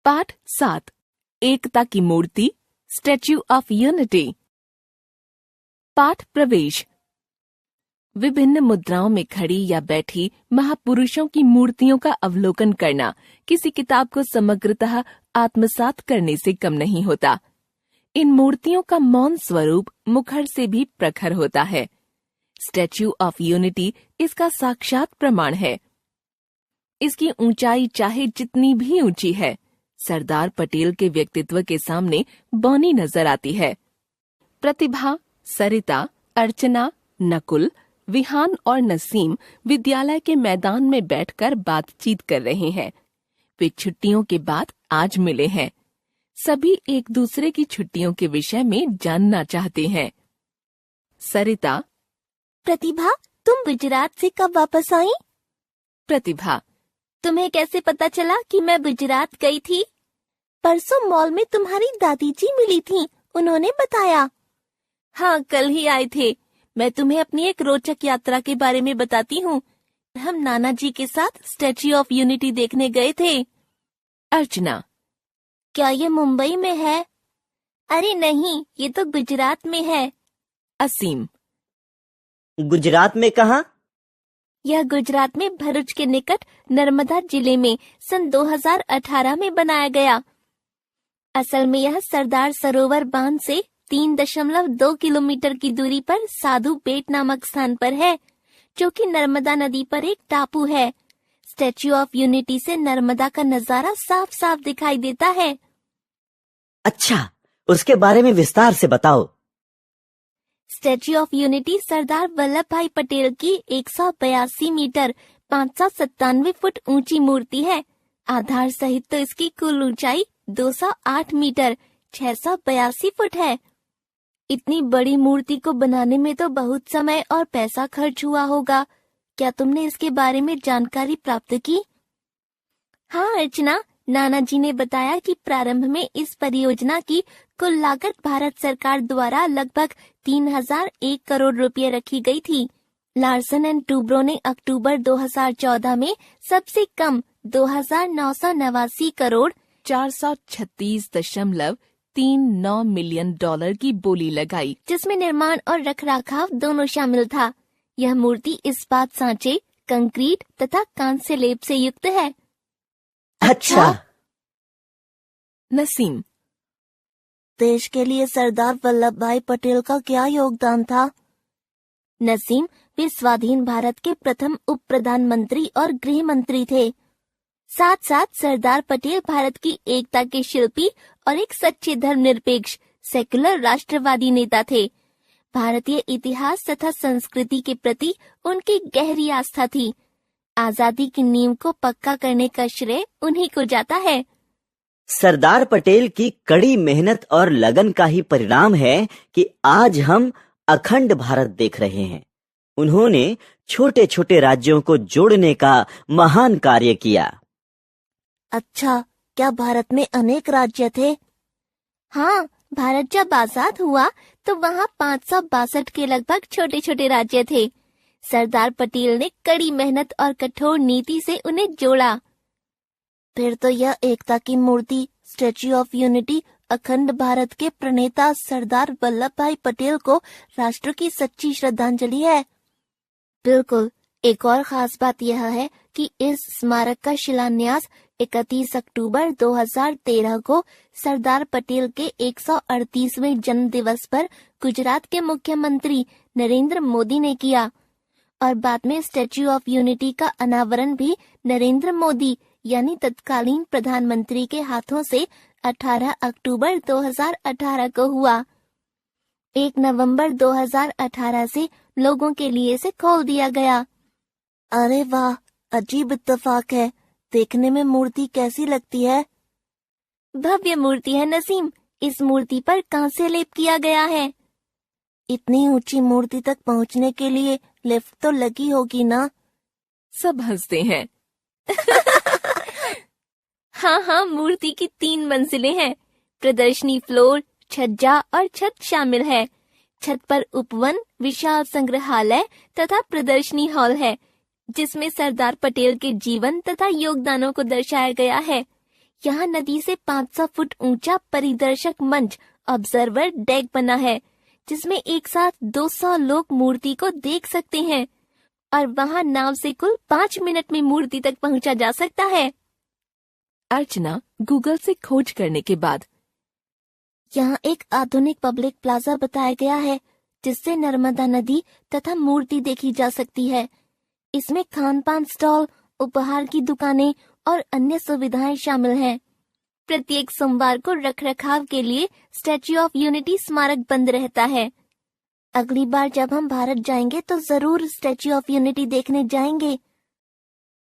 पाठ 7 एकता की मूर्ति statue of unity. पाठ प्रवेश। विभिन्न मुद्राओं में खड़ी या बैठी महापुरुषों की मूर्तियों का अवलोकन करना किसी किताब को समग्रतः आत्मसात करने से कम नहीं होता। इन मूर्तियों का मौन स्वरूप मुखर से भी प्रखर होता है। स्टैच्यू ऑफ यूनिटी इसका साक्षात प्रमाण है। इसकी ऊंचाई चाहे जितनी भी ऊंची है, सरदार पटेल के व्यक्तित्व के सामने बौनी नजर आती है। प्रतिभा, सरिता, अर्चना, नकुल, विहान और नसीम विद्यालय के मैदान में बैठकर बातचीत कर रहे हैं। वे छुट्टियों के बाद आज मिले हैं। सभी एक दूसरे की छुट्टियों के विषय में जानना चाहते हैं। सरिता: प्रतिभा, तुम गुजरात से कब वापस आई? प्रतिभा: तुम्हें कैसे पता चला कि मैं गुजरात गई थी? परसों मॉल में तुम्हारी दादी जी मिली थी, उन्होंने बताया। हाँ, कल ही आए थे। मैं तुम्हें अपनी एक रोचक यात्रा के बारे में बताती हूँ। हम नाना जी के साथ स्टैच्यू ऑफ यूनिटी देखने गए थे। अर्चना: क्या ये मुंबई में है? अरे नहीं, ये तो गुजरात में है। असीम: गुजरात में कहाँ? यह गुजरात में भरूच के निकट नर्मदा जिले में सन 2018 में बनाया गया। असल में यह सरदार सरोवर बांध से 3.2 किलोमीटर की दूरी पर साधु बेट नामक स्थान पर है, जो कि नर्मदा नदी पर एक टापू है। स्टैच्यू ऑफ यूनिटी से नर्मदा का नजारा साफ साफ दिखाई देता है। अच्छा, उसके बारे में विस्तार से बताओ। Statue of unity Sardar Vallabh भाई पटेल की 182 मीटर 597 फुट ऊंची मूर्ति है। आधार सहित तो इसकी कुल ऊंचाई 208 मीटर 682 फुट है। इतनी बड़ी मूर्ति को बनाने में तो बहुत समय और पैसा खर्च हुआ होगा। क्या तुमने इसके बारे में जानकारी प्राप्त की? हाँ अर्चना, नाना जी ने बताया कि प्रारंभ में इस परियोजना की कुल लागत भारत सरकार द्वारा लगभग 3001 करोड़ रुपए रखी गई थी। लार्सन एंड टूब्रो ने अक्टूबर 2014 में सबसे कम 2,989 करोड़ 436.39 मिलियन डॉलर की बोली लगाई, जिसमें निर्माण और रखरखाव दोनों शामिल था। यह मूर्ति इस्पात सांचे, कंक्रीट तथा कांस्य लेप से युक्त है। अच्छा। नसीम: देश के लिए सरदार वल्लभ भाई पटेल का क्या योगदान था? नसीम: वे स्वाधीन भारत के प्रथम उप प्रधानमंत्री और गृह मंत्री थे। साथ साथ सरदार पटेल भारत की एकता के शिल्पी और एक सच्चे धर्मनिरपेक्ष सेकुलर राष्ट्रवादी नेता थे। भारतीय इतिहास तथा संस्कृति के प्रति उनकी गहरी आस्था थी। आजादी की नींव को पक्का करने का श्रेय उन्हीं को जाता है। सरदार पटेल की कड़ी मेहनत और लगन का ही परिणाम है कि आज हम अखंड भारत देख रहे हैं। उन्होंने छोटे छोटे राज्यों को जोड़ने का महान कार्य किया। अच्छा, क्या भारत में अनेक राज्य थे? हाँ, भारत जब आजाद हुआ तो वहाँ 562 के लगभग छोटे छोटे राज्य थे। सरदार पटेल ने कड़ी मेहनत और कठोर नीति से उन्हें जोड़ा। फिर तो यह एकता की मूर्ति स्टैच्यू ऑफ यूनिटी अखंड भारत के प्रणेता सरदार वल्लभ भाई पटेल को राष्ट्र की सच्ची श्रद्धांजलि है। बिल्कुल। एक और खास बात यह है कि इस स्मारक का शिलान्यास 31 अक्टूबर 2013 को सरदार पटेल के 138वें जन्म दिवस पर गुजरात के मुख्यमंत्री नरेंद्र मोदी ने किया और बाद में स्टैच्यू ऑफ यूनिटी का अनावरण भी नरेंद्र मोदी यानी तत्कालीन प्रधानमंत्री के हाथों से 18 अक्टूबर 2018 को हुआ। 1 नवंबर 2018 से लोगों के लिए इसे खोल दिया गया। अरे वाह, अजीब इत्तेफाक है। देखने में मूर्ति कैसी लगती है? भव्य मूर्ति है नसीम। इस मूर्ति पर कांस्य लेप किया गया है। इतनी ऊंची मूर्ति तक पहुंचने के लिए लिफ्ट तो लगी होगी ना? सब हंसते हैं। हाँ, मूर्ति की 3 मंजिलें हैं। प्रदर्शनी फ्लोर, छज्जा और छत शामिल है। छत पर उपवन, विशाल संग्रहालय तथा प्रदर्शनी हॉल है, जिसमें सरदार पटेल के जीवन तथा योगदानों को दर्शाया गया है। यहाँ नदी से 500 फुट ऊंचा परिदर्शक मंच ऑब्जर्वर डेक बना है, जिसमें एक साथ 200 लोग मूर्ति को देख सकते हैं और वहाँ नाव से कुल 5 मिनट में मूर्ति तक पहुँचा जा सकता है। अर्चना गूगल से खोज करने के बाद यहाँ एक आधुनिक पब्लिक प्लाजा बताया गया है, जिससे नर्मदा नदी तथा मूर्ति देखी जा सकती है। इसमें खान पान स्टॉल, उपहार की दुकानें और अन्य सुविधाएं शामिल हैं। प्रत्येक सोमवार को रखरखाव के लिए स्टैच्यू ऑफ यूनिटी स्मारक बंद रहता है। अगली बार जब हम भारत जाएंगे तो जरूर स्टैच्यू ऑफ यूनिटी देखने जाएंगे।